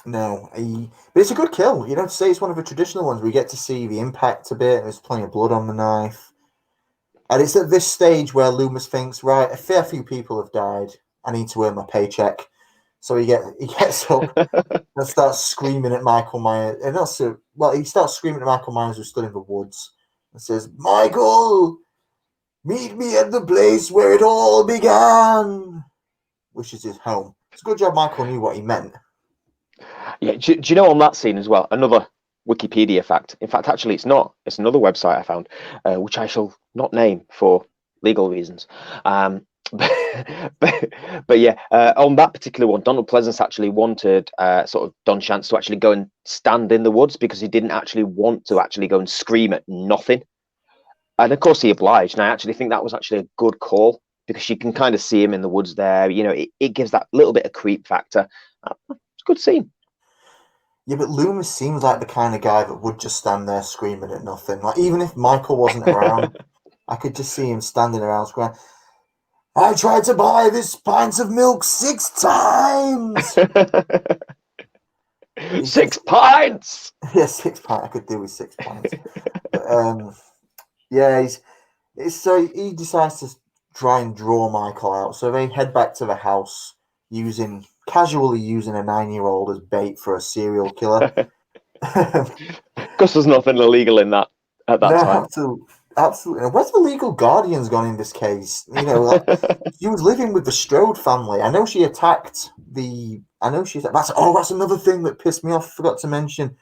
No, but it's a good kill. To say it's one of the traditional ones. We get to see the impact a bit. There's plenty of blood on the knife. And it's at this stage where Loomis thinks, right, a fair few people have died. I need to earn my paycheck. So he gets up and starts screaming at Michael Myers. And he starts screaming at Michael Myers, who stood in the woods, and says, "Michael, meet me at the place where it all began," which is his home. It's a good job Michael knew what he meant. Yeah, do you know on that scene as well, another Wikipedia fact. In fact, actually, it's not. It's another website I found, which I shall not name for legal reasons. But yeah, on that particular one, Donald Pleasance actually wanted sort of Don Chance to actually go and stand in the woods because he didn't actually want to actually go and scream at nothing. And of course, he obliged. And I actually think that was actually a good call because you can kind of see him in the woods there. It gives that little bit of creep factor. It's a good scene. Yeah, but Loomis seems like the kind of guy that would just stand there screaming at nothing. Like, even if Michael wasn't around, I could just see him standing around screaming, "I tried to buy this pint of milk 6 times!" 6 pints! Yeah, 6 pints. I could do with 6 pints. But, yeah, so he decides to try and draw Michael out. So they head back to the house casually using a 9-year-old as bait for a serial killer. Because there's nothing illegal in that at that time. Absolutely. Where's the legal guardians gone in this case? She was living with the Strode family. I know she attacked that's another thing that pissed me off. Forgot to mention.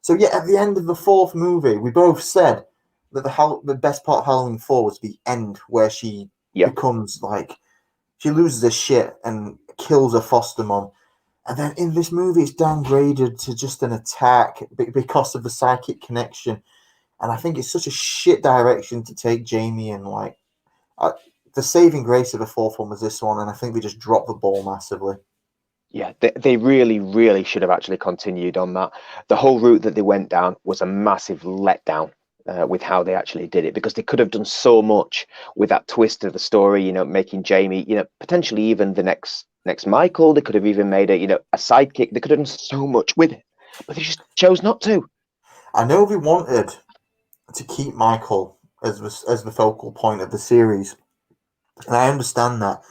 So yeah, at the end of the 4th movie, we both said that the best part of Halloween 4 was the end, where she becomes she loses her shit and kills her foster mom. And then in this movie, it's downgraded to just an attack because of the psychic connection. And I think it's such a shit direction to take Jamie. And the saving grace of the 4th one was this one. And I think they just dropped the ball massively. Yeah, they really, really should have actually continued on that. The whole route that they went down was a massive letdown. With how they actually did it, because they could have done so much with that twist of the story, making Jamie, potentially even the next Michael. They could have even made it, a sidekick. They could have done so much with it. but they just chose not to. I know they wanted to keep Michael as the focal point of the series, and I understand that.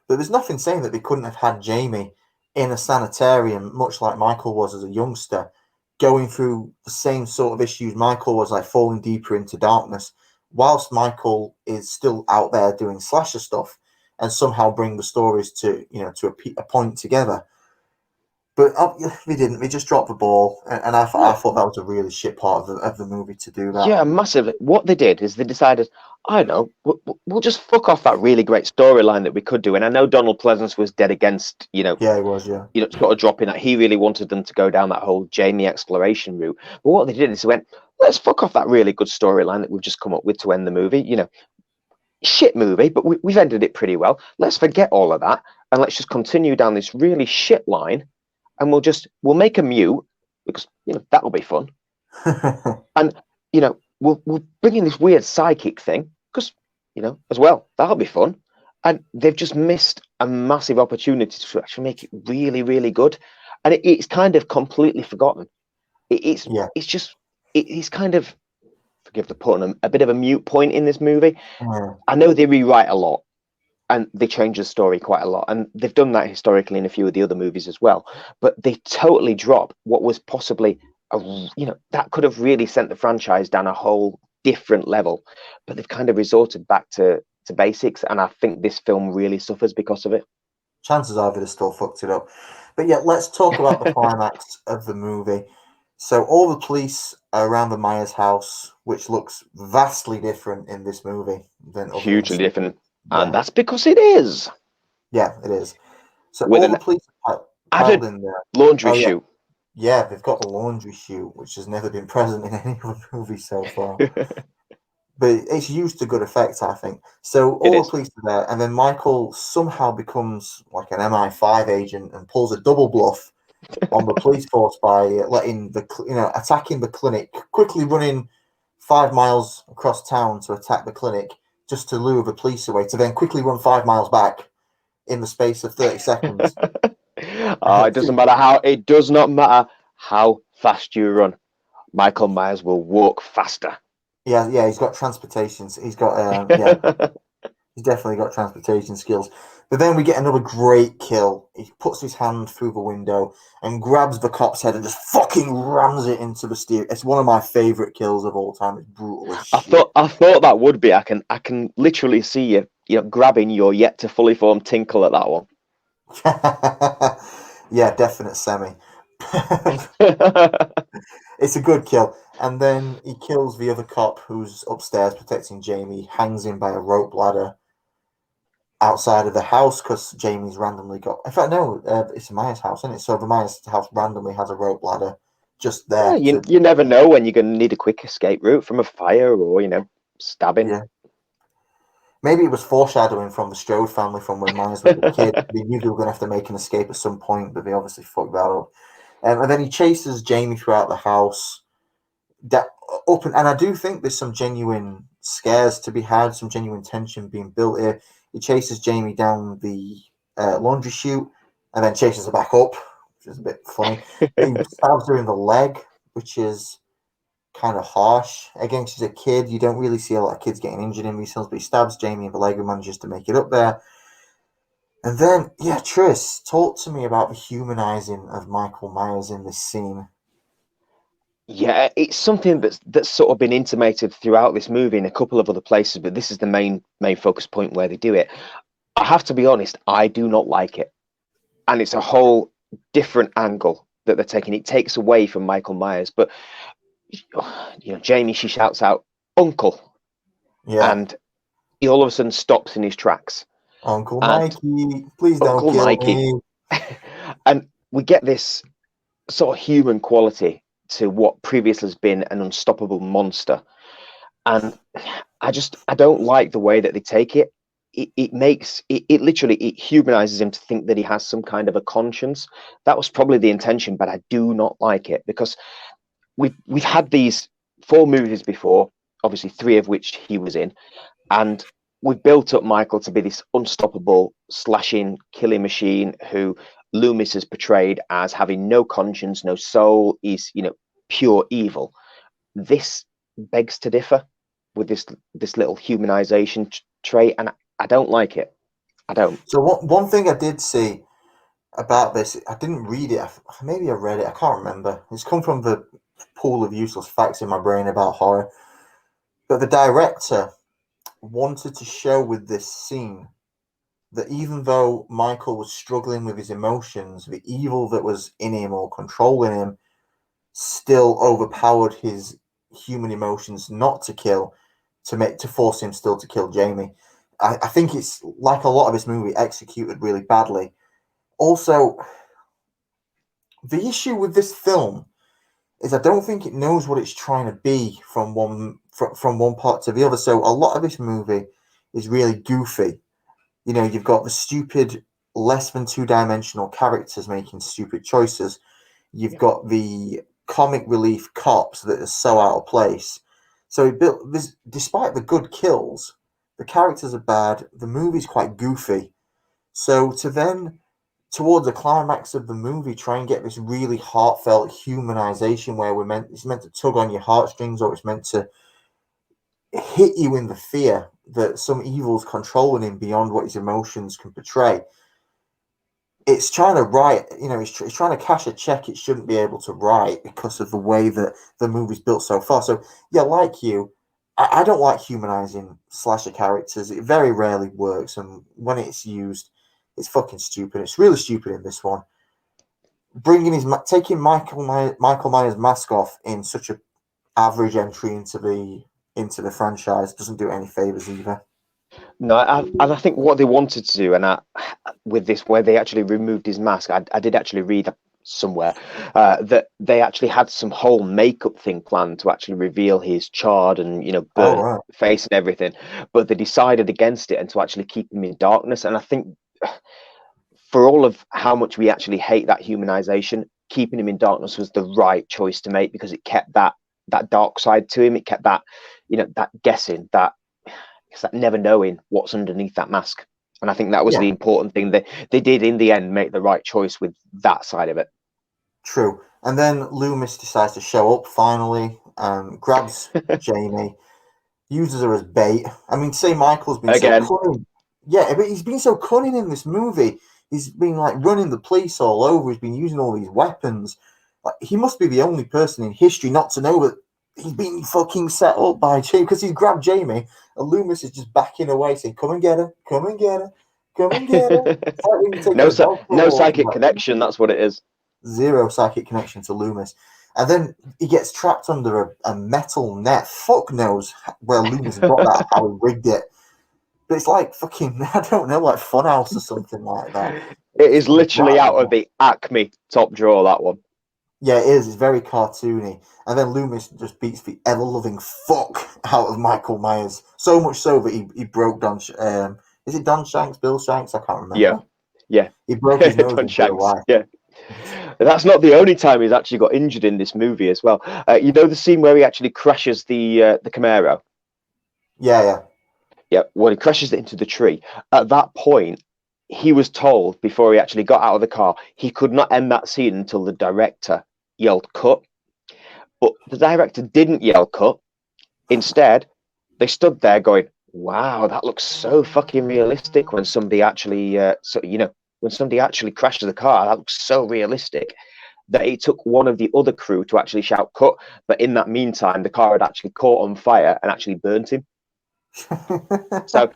But there's nothing saying that they couldn't have had Jamie in a sanitarium, much like Michael was as a youngster, going through the same sort of issues Michael was, like falling deeper into darkness, whilst Michael is still out there doing slasher stuff, and somehow bring the stories to a point together. But we didn't. We just dropped the ball, and I thought that was a really shit part of the movie to do that. Yeah, massively. What they did is they decided, I know, we'll just fuck off that really great storyline that we could do. And I know Donald Pleasance was dead against, Yeah, he was. Yeah, sort of dropping that. He really wanted them to go down that whole Jamie exploration route. But what they did is they went, let's fuck off that really good storyline that we've just come up with to end the movie. Shit movie, but we've ended it pretty well. Let's forget all of that and let's just continue down this really shit line, and we'll make a mute because that'll be fun. And we'll bring in this weird psychic thing because as well, that'll be fun. And they've just missed a massive opportunity to actually make it really, really good. And it's kind of completely forgotten. It's kind of, forgive the pun, a bit of a mute point in this movie. I know they rewrite a lot and they change the story quite a lot, and they've done that historically in a few of the other movies as well, but they totally drop what was possibly that could have really sent the franchise down a whole different level, but they've kind of resorted back to basics, and I think this film really suffers because of it. Chances are they've still fucked it up. But yeah, let's talk about the climax of the movie. So all the police are around the Myers house, which looks vastly different in this movie than other hugely different. Yeah. And that's because it is. Yeah, it is. So with all the police are piled in there. Laundry chute. Yeah, they've got the laundry chute, which has never been present in any other movie so far. But it's used to good effect, I think. So all the police are there, and then Michael somehow becomes like an MI5 agent and pulls a double bluff on the police force by letting attacking the clinic, quickly running 5 miles across town to attack the clinic, just to lure the police away, to then quickly run 5 miles back in the space of 30 seconds. It does not matter how fast you run. Michael Myers will walk faster. Yeah, he's got transportation. He's got he's definitely got transportation skills. But then we get another great kill. He puts his hand through the window and grabs the cop's head and just fucking rams it into the steer. It's one of my favorite kills of all time. It's brutal as shit. I thought that would be. I can literally see you grabbing your yet to fully formed Tinkle at that one. Yeah, definite semi. It's a good kill. And then he kills the other cop who's upstairs protecting Jamie, hangs him by a rope ladder outside of the house because Jamie's randomly got. In fact, no, it's a Myers house, isn't it? So the Myers house randomly has a rope ladder just there. Yeah, you never know when you're going to need a quick escape route from a fire or stabbing. Yeah. Maybe it was foreshadowing from the Strode family from when Myers was a kid. They knew they were going to have to make an escape at some point, but they obviously fucked that up. And then he chases Jamie throughout the house. And I do think there's some genuine scares to be had, some genuine tension being built here. He chases Jamie down the laundry chute and then chases her back up, which is a bit funny. He stabs her in the leg, which is kind of harsh. Again, she's a kid. You don't really see a lot of kids getting injured in these films, but he stabs Jamie in the leg and manages to make it up there. And then, Tris, talk to me about the humanizing of Michael Myers in this scene. Yeah, it's something that's sort of been intimated throughout this movie in a couple of other places, but this is the main focus point where they do it. I have to be honest, I do not like it. And it's a whole different angle that they're taking. It takes away from Michael Myers, but Jamie, she shouts out, "Uncle." Yeah. And he all of a sudden stops in his tracks. Uncle Mikey, please don't kill me. And we get this sort of human quality to what previously has been an unstoppable monster. And I don't like the way that they take it. It makes it literally humanizes him to think that he has some kind of a conscience. That was probably the intention, but I do not like it because we've had these 4 movies before, obviously 3 of which he was in, and we've built up Michael to be this unstoppable slashing killing machine who Loomis is portrayed as having no conscience, no soul. He's, pure evil. This begs to differ with this little humanization trait, and I don't like it. I don't. So one thing I did see about this, I didn't read it. Maybe I read it. I can't remember. It's come from the pool of useless facts in my brain about horror. But the director wanted to show with this scene that even though Michael was struggling with his emotions, the evil that was in him or controlling him still overpowered his human emotions not to kill, to force him still to kill Jamie. I think it's like a lot of this movie executed really badly. Also, the issue with this film is I don't think it knows what it's trying to be from one part to the other. So a lot of this movie is really goofy. You've got the stupid, less than two-dimensional characters making stupid choices. You've got the comic relief cops that are so out of place. So it built this, despite the good kills, the characters are bad. The movie's quite goofy. So to then, towards the climax of the movie, try and get this really heartfelt humanization where it's meant to tug on your heartstrings, or it's meant to hit you in the fear that some evil's controlling him beyond what his emotions can portray. It's trying to write, it's trying to cash a check it shouldn't be able to write because of the way that the movie's built so far. So, yeah, like you, I don't like humanizing slasher characters. It very rarely works, and when it's used, it's fucking stupid. It's really stupid in this one. Taking Michael Myers' mask off in such a average entry into the franchise doesn't do it any favors either. No, and I think what they wanted to do, with this, where they actually removed his mask, I did actually read somewhere that they actually had some whole makeup thing planned to actually reveal his charred and burnt face and everything, but they decided against it and to actually keep him in darkness. And I think for all of how much we actually hate that humanization, keeping him in darkness was the right choice to make, because it kept that dark side to him. It kept that that guessing, that never knowing what's underneath that mask. And I think that was the important thing, that they did in the end make the right choice with that side of it. True. And then Loomis decides to show up finally, grabs Jamie, uses her as bait. I mean, say Michael's been so cunning. Yeah, but he's been so cunning in this movie. He's been like running the police all over. He's been using all these weapons. Like, he must be the only person in history not to know that he's been fucking set up by Jamie, because he's grabbed Jamie and Loomis is just backing away saying, come and get her, come and get her, come and get her. Like no psychic connection, that's what it is. Zero psychic connection to Loomis. And then he gets trapped under a metal net. Fuck knows where Loomis got that, how he rigged it. But it's like fucking, I don't know, like Funhouse or something like that. It is literally out of the Acme top drawer, that one. Yeah, it is. It's very cartoony. And then Loomis just beats the ever-loving fuck out of Michael Myers. So much so that he broke Don... is it Don Shanks? Bill Shanks? I can't remember. Yeah. He broke his nose Don Shanks, yeah. That's not the only time he's actually got injured in this movie as well. The scene where he actually crashes the Camaro? Yeah. Yeah, when he crashes it into the tree. At that point, he was told, before he actually got out of the car, he could not end that scene until the director yelled cut. But the director didn't yell cut. Instead, they stood there going, wow, that looks so fucking realistic when somebody actually, when somebody actually crashes the car, that looks so realistic, that it took one of the other crew to actually shout cut. But in that meantime, the car had actually caught on fire and actually burnt him. So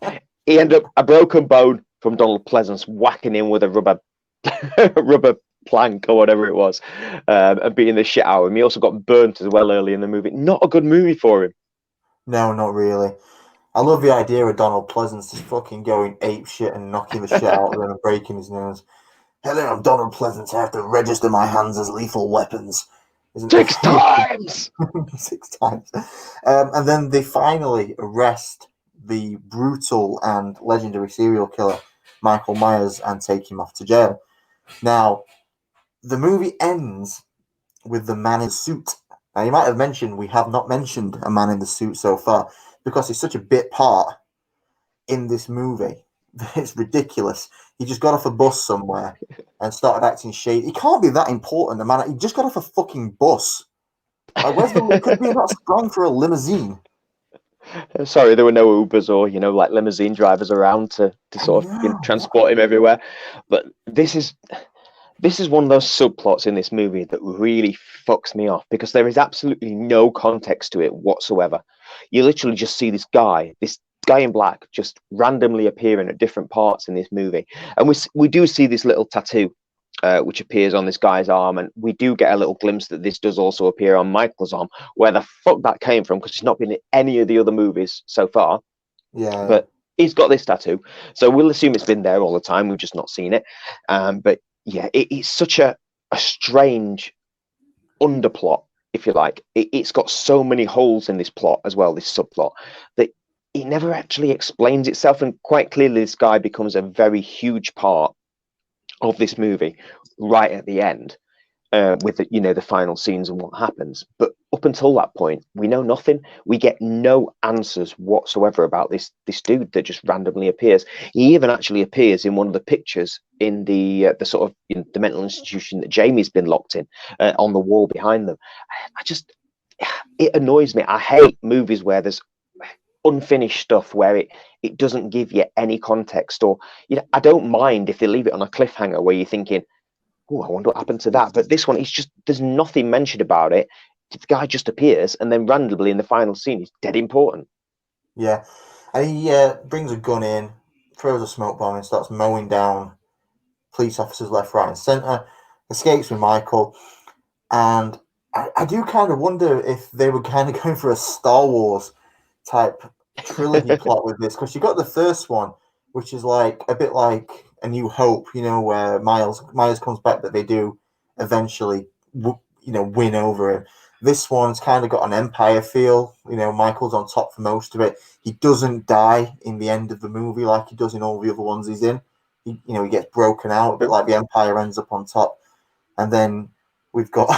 he ended up a broken bone from Donald Pleasance whacking him with a rubber plank or whatever it was, and beating the shit out of him. He also got burnt as well early in the movie. Not a good movie for him. No, not really. I love the idea of Donald Pleasance just fucking going ape shit and knocking the shit out of him and breaking his nose. Hello, I'm Donald Pleasance. I have to register my hands as lethal weapons. 6 times! 6 times. And then they finally arrest the brutal and legendary serial killer, Michael Myers, and take him off to jail. Now, the movie ends with the man in the suit. Now, you might have mentioned we have not mentioned a man in the suit so far because it's such a bit part in this movie. It's ridiculous. he just got off a bus somewhere and started acting shady. He can't be that important, the man. He just got off a fucking bus. Like, where's the? Could be not gone for a limousine. Sorry, there were no Ubers or like limousine drivers around to sort of transport him everywhere. But this is one of those subplots in this movie that really fucks me off, because there is absolutely no context to it whatsoever. You literally just see this guy in black just randomly appearing at different parts in this movie, and we do see this little tattoo which appears on this guy's arm, and we do get a little glimpse that this does also appear on Michael's arm. Where the fuck that came from, because it's not been in any of the other movies so far. Yeah. But he's got this tattoo, so we'll assume it's been there all the time. We've just not seen it. But yeah, it's such a strange underplot, if you like. It's got so many holes in this plot as well, this subplot, that it never actually explains itself. And quite clearly, this guy becomes a very huge part of this movie right at the end, with the final scenes and what happens. But up until that point, we know nothing. We get no answers whatsoever about this dude that just randomly appears. He even actually appears in one of the pictures in the sort of the mental institution that Jamie's been locked in, on the wall behind them. It annoys me. I hate movies where there's unfinished stuff, where it doesn't give you any context, or I don't mind if they leave it on a cliffhanger where you're thinking, oh, I wonder what happened to that. But this one, it's just, there's nothing mentioned about it. The guy just appears, and then randomly in the final scene, he's dead important. Yeah, and he brings a gun in, throws a smoke bomb, and starts mowing down police officers left, right, and centre. Escapes with Michael, and I do kind of wonder if they were kind of going for a Star Wars type trilogy plot with this, because you got the first one, which is like a bit like A New Hope, where Miles comes back, but they do eventually win over him. This one's kind of got an Empire feel. Michael's on top for most of it. He doesn't die in the end of the movie like he does in all the other ones he's in. He gets broken out, a bit like the Empire ends up on top. And then we've got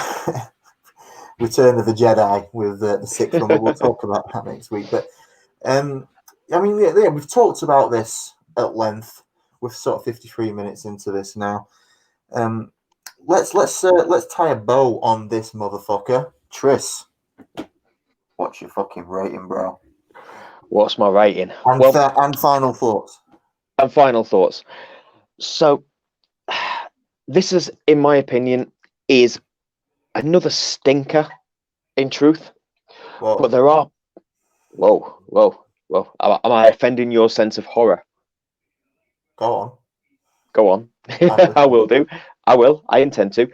Return of the Jedi with the sixth one. We'll talk about that next week. But we've talked about this at length. We're sort of 53 minutes into this now. Let's tie a bow on this motherfucker. Tris, what's your fucking rating, bro? What's my rating? And final thoughts. And final thoughts. So, this is, in my opinion, is another stinker, in truth. Whoa. But there are... Whoa. Am I offending your sense of horror? Go on. I will do. I intend to.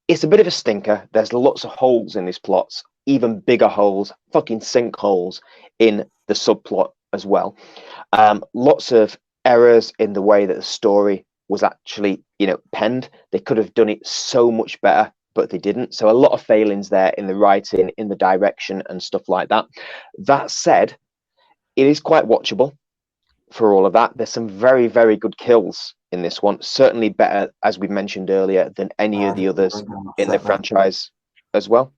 It's a bit of a stinker. There's lots of holes in this plot, even bigger holes, fucking sinkholes in the subplot as well. Lots of errors in the way that the story was actually, penned. They could have done it so much better, but they didn't. So a lot of failings there in the writing, in the direction, and stuff like that. That said, it is quite watchable for all of that. There's some very, very good kills in this one. Certainly better, as we mentioned earlier, than any of the others in the franchise as well.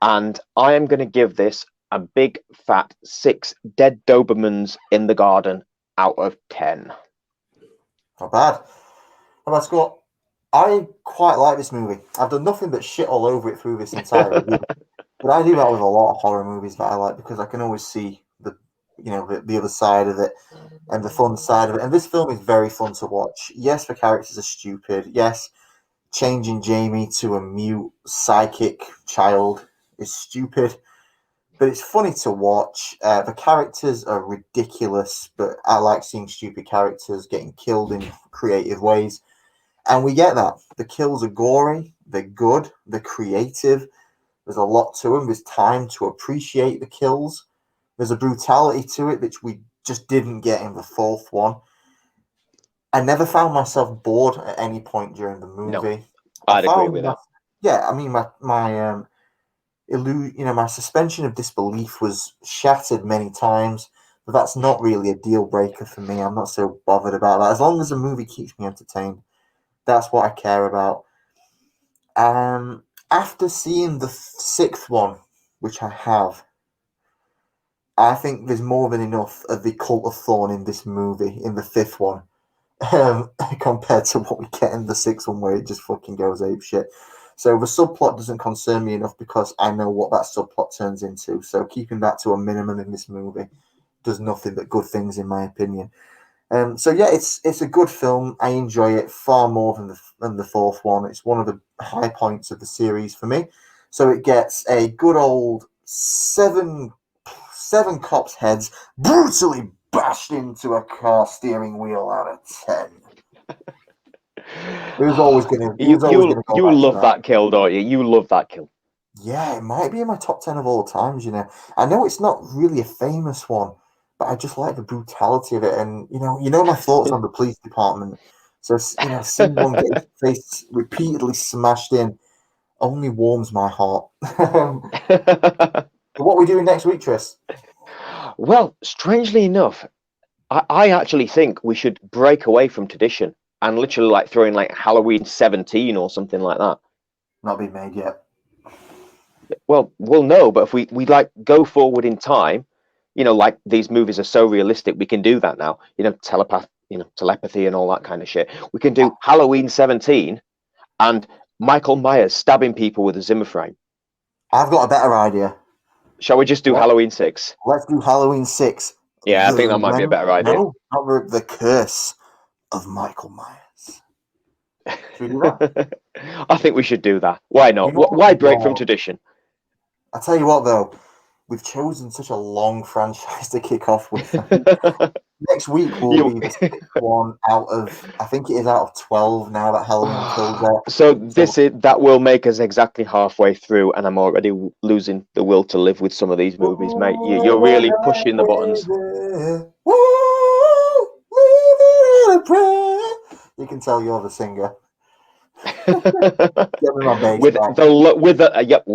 And I am going to give this a big fat 6 dead Dobermans in the garden out of 10. Not bad. How about Scott? I quite like this movie. I've done nothing but shit all over it through this entire review. But I do that with a lot of horror movies that I like, because I can always see the other side of it and the fun side of it. And this film is very fun to watch. Yes, the characters are stupid. Yes, changing Jamie to a mute psychic child is stupid, but it's funny to watch. The characters are ridiculous, but I like seeing stupid characters getting killed in creative ways. And we get that. The kills are gory, they're good, they're creative. There's a lot to them. There's time to appreciate the kills. There's a brutality to it, which we just didn't get in the fourth one. I never found myself bored at any point during the movie. No, I'd agree with that. Yeah, I mean, my suspension of disbelief was shattered many times, but that's not really a deal breaker for me. I'm not so bothered about that. As long as the movie keeps me entertained, that's what I care about. After seeing the sixth one, which I have, I think there's more than enough of the Cult of Thorn in this movie, in the fifth one. compared to what we get in the sixth one, where it just fucking goes ape shit. So the subplot doesn't concern me enough because I know what that subplot turns into. So keeping that to a minimum in this movie does nothing but good things, in my opinion. So yeah, it's a good film. I enjoy it far more than the fourth one. It's one of the high points of the series for me. So it gets a good old seven cops' heads brutally bashed into a car steering wheel out of 10. It was always gonna go You back to love that. that kill, don't you? You love that kill. Yeah, it might be in my top 10 of all times. I know it's not really a famous one, but I just like the brutality of it, and my thoughts on the police department. So seeing one get his face repeatedly smashed in only warms my heart. What are we doing next week, Tris? Well, strangely enough, I actually think we should break away from tradition and literally like throw in like Halloween 17 or something like that. Not been made yet. Well, we'll know, but if we like go forward in time, like these movies are so realistic, we can do that now. Telepathy and all that kind of shit. We can do Halloween 17 and Michael Myers stabbing people with a Zimmer frame. I've got a better idea. Shall we just do Halloween 6? Let's do Halloween 6. Yeah, I think that might be a better idea. No, not the curse of Michael Myers. Should we do that? I think we should do that. Why not? Why break from tradition? I tell you what, though, we've chosen such a long franchise to kick off with. Next week will be the sixth one out of, I think it is out of 12 now that Halloween Kills out. So that will make us exactly halfway through, and I'm already losing the will to live with some of these movies, mate. You're really pushing the buttons. You can tell you're the singer.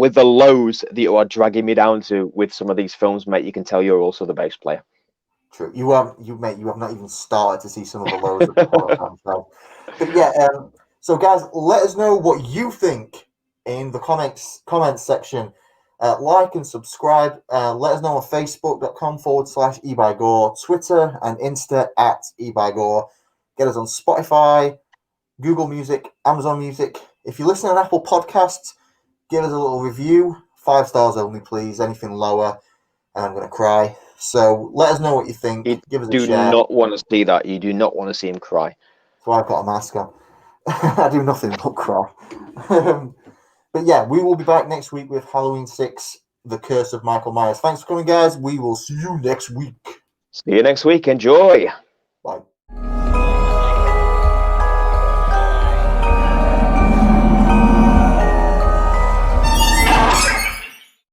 with the lows that you are dragging me down to with some of these films, mate, you can tell you're also the bass player. True. You have not even started to see some of the lows of the horror franchise. But yeah, so guys, let us know what you think in the comments section. Like and subscribe. Let us know on Facebook.com/eByGore, Twitter and Insta @eByGore. Get us on Spotify, Google Music, Amazon Music. If you listen on Apple Podcasts, give us a little review. 5 stars only, please. Anything lower, and I'm going to cry. So let us know what you think. Give us a share. You do not want to see that. You do not want to see him cry. That's why I've got a mask on. I do nothing but cry. But yeah, we will be back next week with Halloween 6, The Curse of Michael Myers. Thanks for coming, guys. We will see you next week. See you next week. Enjoy.